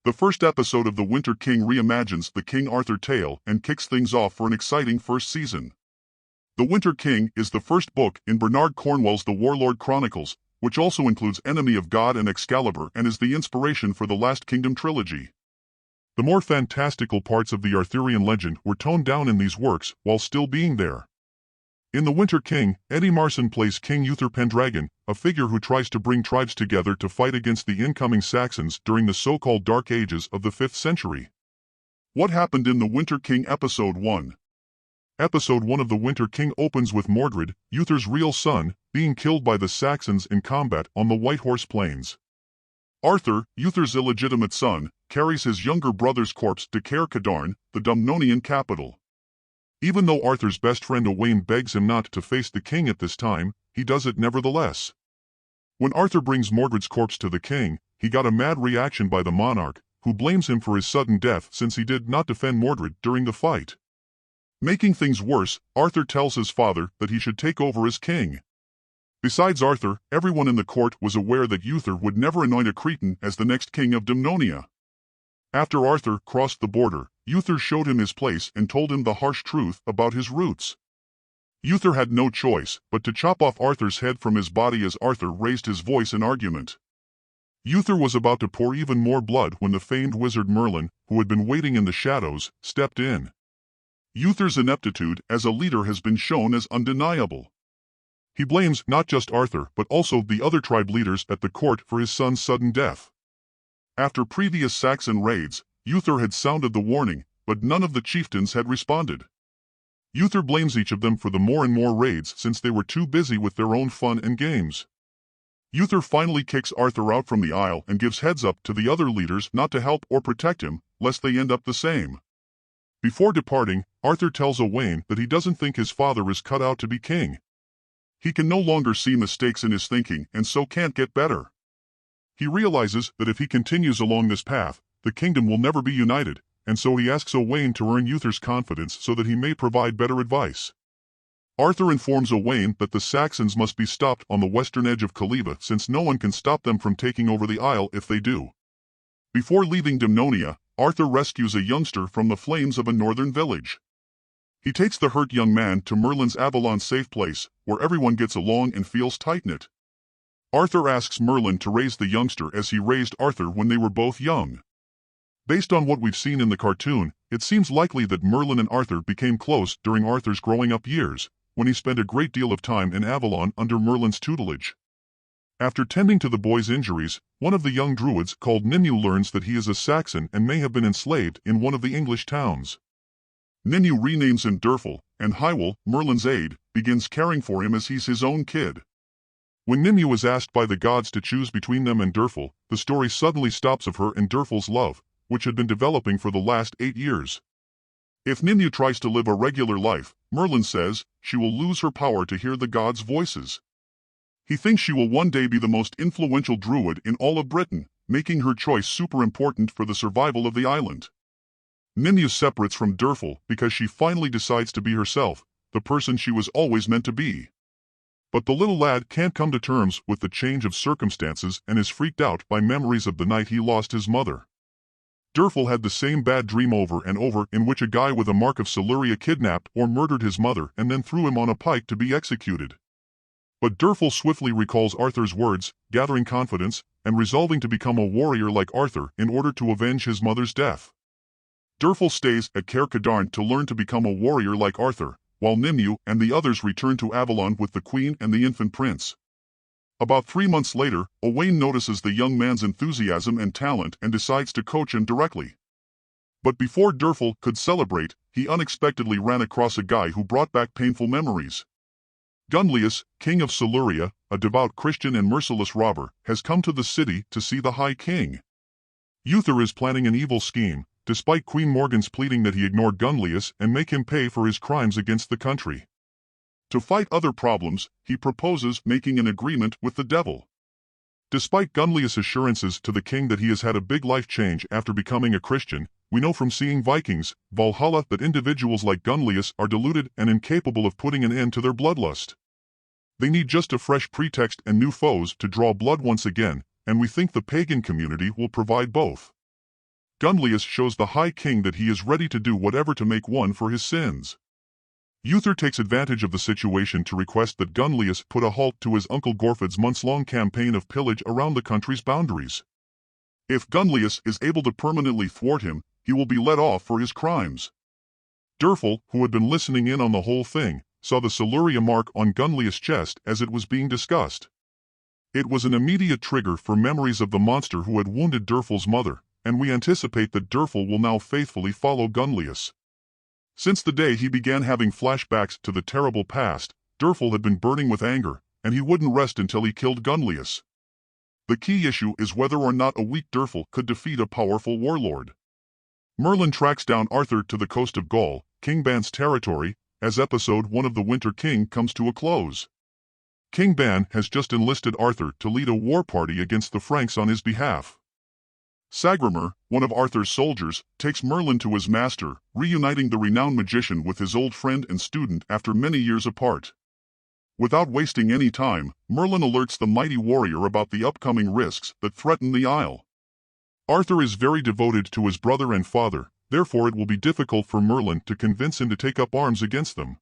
The first episode of The Winter King reimagines the King Arthur tale and kicks things off for an exciting first season. The Winter King is the first book in Bernard Cornwell's The Warlord Chronicles, which also includes Enemy of God and Excalibur and is the inspiration for the Last Kingdom trilogy. The more fantastical parts of the Arthurian legend were toned down in these works while still being there. In The Winter King, Eddie Marsan plays King Uther Pendragon, a figure who tries to bring tribes together to fight against the incoming Saxons during the so-called Dark Ages of the 5th century. What happened in The Winter King Episode 1? Episode 1 of The Winter King opens with Mordred, Uther's real son, being killed by the Saxons in combat on the White Horse Plains. Arthur, Uther's illegitimate son, carries his younger brother's corpse to Caer Cadarn, the Dumnonian capital. Even though Arthur's best friend Owain begs him not to face the king at this time, he does it nevertheless. When Arthur brings Mordred's corpse to the king, he got a mad reaction by the monarch, who blames him for his sudden death since he did not defend Mordred during the fight. Making things worse, Arthur tells his father that he should take over as king. Besides Arthur, everyone in the court was aware that Uther would never anoint a Cretan as the next king of Dumnonia. After Arthur crossed the border, Uther showed him his place and told him the harsh truth about his roots. Uther had no choice but to chop off Arthur's head from his body as Arthur raised his voice in argument. Uther was about to pour even more blood when the famed wizard Merlin, who had been waiting in the shadows, stepped in. Uther's ineptitude as a leader has been shown as undeniable. He blames not just Arthur but also the other tribe leaders at the court for his son's sudden death. After previous Saxon raids, Uther had sounded the warning, but none of the chieftains had responded. Uther blames each of them for the more and more raids since they were too busy with their own fun and games. Uther finally kicks Arthur out from the Isle and gives heads up to the other leaders not to help or protect him, lest they end up the same. Before departing, Arthur tells Owain that he doesn't think his father is cut out to be king. He can no longer see mistakes in his thinking and so can't get better. He realizes that if he continues along this path, the kingdom will never be united, and so he asks Owain to earn Uther's confidence so that he may provide better advice. Arthur informs Owain that the Saxons must be stopped on the western edge of Kaliva since no one can stop them from taking over the Isle if they do. Before leaving Dumnonia, Arthur rescues a youngster from the flames of a northern village. He takes the hurt young man to Merlin's Avalon safe place, where everyone gets along and feels tight-knit. Arthur asks Merlin to raise the youngster as he raised Arthur when they were both young. Based on what we've seen in the cartoon, it seems likely that Merlin and Arthur became close during Arthur's growing-up years, when he spent a great deal of time in Avalon under Merlin's tutelage. After tending to the boy's injuries, one of the young druids called Nimue learns that he is a Saxon and may have been enslaved in one of the English towns. Nimue renames him Durfal, and Hywel, Merlin's aide, begins caring for him as he's his own kid. When Nimue is asked by the gods to choose between them and Durfal, the story suddenly stops of her and Durfal's love, which had been developing for the last 8 years. If Nimue tries to live a regular life, Merlin says, she will lose her power to hear the gods' voices. He thinks she will one day be the most influential druid in all of Britain, making her choice super important for the survival of the island. Nimue separates from Durfal because she finally decides to be herself, the person she was always meant to be. But the little lad can't come to terms with the change of circumstances and is freaked out by memories of the night he lost his mother. Durfal had the same bad dream over and over in which a guy with a mark of Siluria kidnapped or murdered his mother and then threw him on a pike to be executed. But Durfal swiftly recalls Arthur's words, gathering confidence, and resolving to become a warrior like Arthur in order to avenge his mother's death. Durfal stays at Caer Cadarn to learn to become a warrior like Arthur, while Nimue and the others return to Avalon with the queen and the infant prince. About 3 months later, Owain notices the young man's enthusiasm and talent and decides to coach him directly. But before Durfal could celebrate, he unexpectedly ran across a guy who brought back painful memories. Gunlius, king of Siluria, a devout Christian and merciless robber, has come to the city to see the High King. Uther is planning an evil scheme, despite Queen Morgan's pleading that he ignored Gunlius and make him pay for his crimes against the country. To fight other problems, he proposes making an agreement with the devil. Despite Gunlius' assurances to the king that he has had a big life change after becoming a Christian, we know from seeing Vikings, Valhalla, that individuals like Gunlius are deluded and incapable of putting an end to their bloodlust. They need just a fresh pretext and new foes to draw blood once again, and we think the pagan community will provide both. Gunlius shows the High King that he is ready to do whatever to make one for his sins. Uther takes advantage of the situation to request that Gunlius put a halt to his uncle Gorfod's months-long campaign of pillage around the country's boundaries. If Gunlius is able to permanently thwart him, he will be let off for his crimes. Derfel, who had been listening in on the whole thing, saw the Siluria mark on Gunlius' chest as it was being discussed. It was an immediate trigger for memories of the monster who had wounded Derfel's mother, and we anticipate that Derfel will now faithfully follow Gunlius. Since the day he began having flashbacks to the terrible past, Derfel had been burning with anger, and he wouldn't rest until he killed Gunlius. The key issue is whether or not a weak Derfel could defeat a powerful warlord. Merlin tracks down Arthur to the coast of Gaul, King Ban's territory, as episode 1 of The Winter King comes to a close. King Ban has just enlisted Arthur to lead a war party against the Franks on his behalf. Sagramor, one of Arthur's soldiers, takes Merlin to his master, reuniting the renowned magician with his old friend and student after many years apart. Without wasting any time, Merlin alerts the mighty warrior about the upcoming risks that threaten the Isle. Arthur is very devoted to his brother and father, therefore it will be difficult for Merlin to convince him to take up arms against them.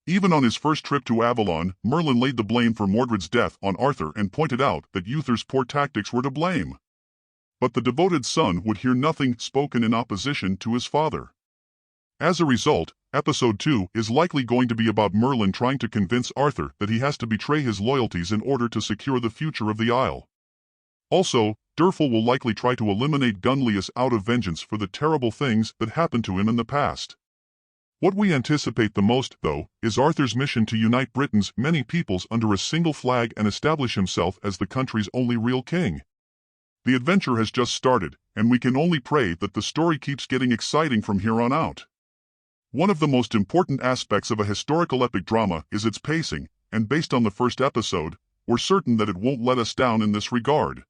Even on his first trip to Avalon, Merlin laid the blame for Mordred's death on Arthur and pointed out that Uther's poor tactics were to blame. But the devoted son would hear nothing spoken in opposition to his father. As a result, Episode 2 is likely going to be about Merlin trying to convince Arthur that he has to betray his loyalties in order to secure the future of the Isle. Also, Derfel will likely try to eliminate Gunlius out of vengeance for the terrible things that happened to him in the past. What we anticipate the most, though, is Arthur's mission to unite Britain's many peoples under a single flag and establish himself as the country's only real king. The adventure has just started, and we can only pray that the story keeps getting exciting from here on out. One of the most important aspects of a historical epic drama is its pacing, and based on the first episode, we're certain that it won't let us down in this regard.